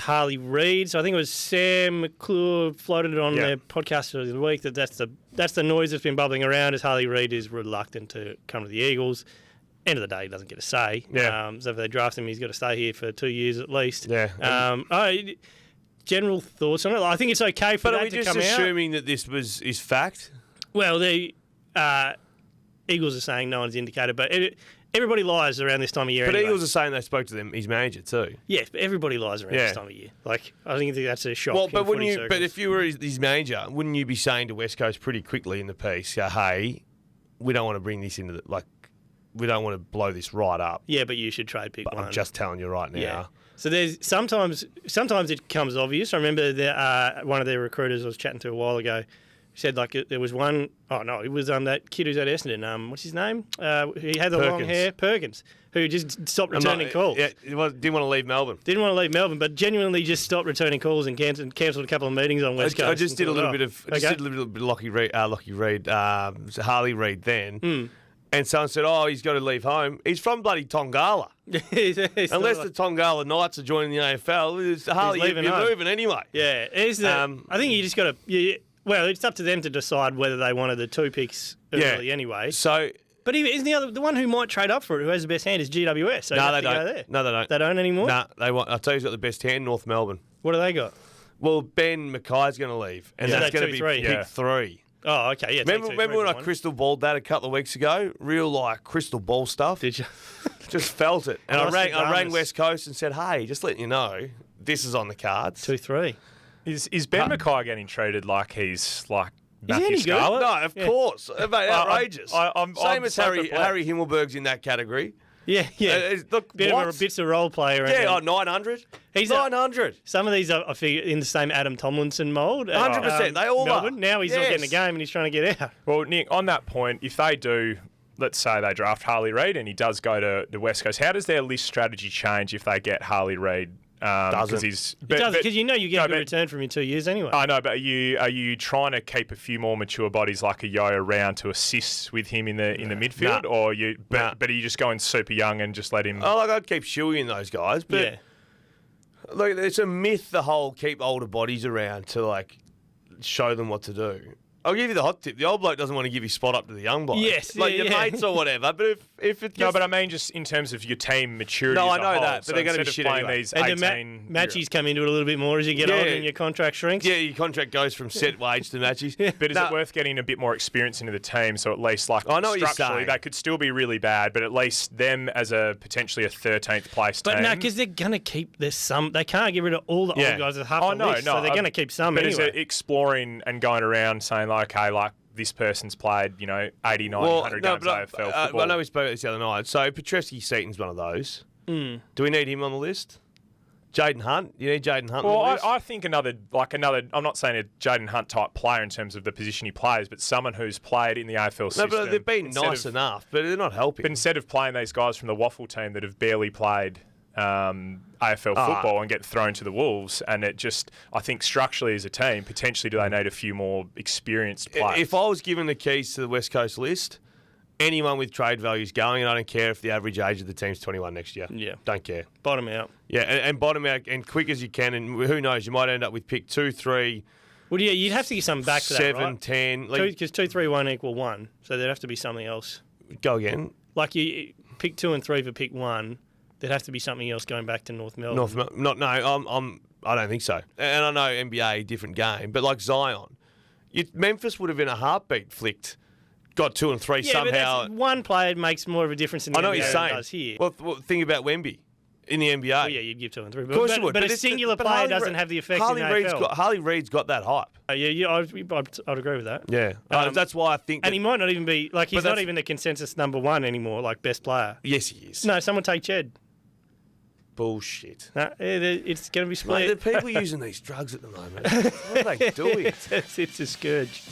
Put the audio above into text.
Harley Reid. So I think it was Sam McClure floated it on their podcast of the week that's the noise that's been bubbling around as Harley Reid is reluctant to come to the Eagles. End of the day, he doesn't get a say. Yeah. So if they draft him, he's got to stay here for 2 years at least. Yeah. General thoughts on it? I think it's okay for that to come out. But are we just assuming that this is fact? Well, the Eagles are saying no one's indicated, but everybody lies around this time of year. But anyway. Eagles are saying they spoke to his manager too. Yes, but everybody lies around this time of year. Like, I think that's a shock. Well, but wouldn't you? But if you were his manager, wouldn't you be saying to West Coast pretty quickly in the piece, "Hey, we don't want to bring this into we don't want to blow this right up." Yeah, but you should trade pick one. I'm just telling you right now. Yeah. So there's sometimes it comes obvious. I remember one of their recruiters I was chatting to a while ago said there was one. Oh no, it was that kid who's at Essendon. What's his name? He had the long hair, Perkins, who just stopped returning calls. Yeah, didn't want to leave Melbourne. Didn't want to leave Melbourne, but genuinely just stopped returning calls and cancelled a couple of meetings on West Coast. I just did a little bit of Harley Reid then. And someone said, he's got to leave home. He's from bloody Tongala. Unless the Tongala Knights are joining the AFL, Harley, you're moving anyway. Yeah. I think you just got to... Well, it's up to them to decide whether they wanted the 2 picks early anyway. So... But isn't the one who might trade up for it, who has the best hand, is GWS. So no, they don't. Go there. No, they don't. They don't anymore? No, they want. I'll tell you who's got the best hand, North Melbourne. What do they got? Well, Ben Mackay's going to leave. And that's going to be pick 3. Oh, okay, yeah. Remember when I crystal balled that a couple of weeks ago? Real crystal ball stuff. Did you? Just felt it. And I rang West Coast and said, hey, just letting you know, this is on the cards. 2-3. Is Ben Mackay getting treated like he's like Matthew Scarlett? No, of course. Mate, outrageous. I'm as Harry Himmelberg's in that category. Yeah. Look, bit of a bits of role player. Yeah, 900. He's 900. Some of these are, I figure, in the same Adam Tomlinson mould. 100%. They all Melbourne. are. Now he's not getting a game and he's trying to get out. Well, Nick, on that point, if they do, let's say they draft Harley Reid and he does go to the West Coast, how does their list strategy change if they get Harley Reid? Doesn't. It doesn't, because you know you get a good return from in 2 years anyway. I know, but are you trying to keep a few more mature bodies like a Yo around to assist with him in the midfield, or but are you just going super young and just let him? I'd keep Shuey in those guys, but it's a myth the whole keep older bodies around to show them what to do. I'll give you the hot tip. The old bloke doesn't want to give his spot up to the young bloke. Yes. Your mates or whatever. But if it gets... No, but I mean just in terms of your team maturity. No, I know that. But they're going to be shit anyway. These and the matches come into it a little bit more as you get older and your contract shrinks. Yeah, your contract goes from set wage to matches. But is it worth getting a bit more experience into the team so at least I know what you're structurally saying. they could still be really bad, but at least them as a potentially a 13th place team. But no, because they're going to keep this some. They can't get rid of all the old guys at half the list, so they're going to keep some anyway. But is it exploring and going around saying, this person's played, 80, 90, 100 games AFL football. I know we spoke about this the other night. So Petreski-Seaton's one of those. Do we need him on the list? Jaden Hunt? You need Jaden Hunt on the list? I think another, I'm not saying a Jaden Hunt type player in terms of the position he plays, but someone who's played in the AFL system. No, but they've been nice enough, but they're not helping. But instead of playing these guys from the Waffle team that have barely played AFL football and get thrown to the wolves, and it just, I think structurally as a team, potentially do they need a few more experienced players? If I was given the keys to the West Coast list, anyone with trade value is going, and I don't care if the average age of the team's 21 next year. Yeah. Don't care. Bottom out. Yeah, and bottom out and quick as you can, and who knows, you might end up with pick 2, 3. Well, yeah, you'd have to get something back for that, 7, right? 10. Because 2, 3, 1 equal 1, so there'd have to be something else. Go again. Like you pick 2 and 3 for pick 1. There'd have to be something else going back to North Melbourne. I don't think so. And I know NBA, different game, but like Zion, Memphis would have in a heartbeat flicked, got 2 and 3 somehow. But one player makes more of a difference in the NBA than it does here. Well, think about Wemby in the NBA. Well, yeah, you'd give 2 and 3. Of course you would. But a singular player doesn't have the effect in the AFL. Harley Reid's got that hype. I'd agree with that. Yeah. That's why I think... And he might not even be... he's not even the consensus number 1 anymore, best player. Yes, he is. No, someone take Ched. Bullshit. No, it's going to be split. Mate, the people using these drugs at the moment. What are they doing? It's a scourge.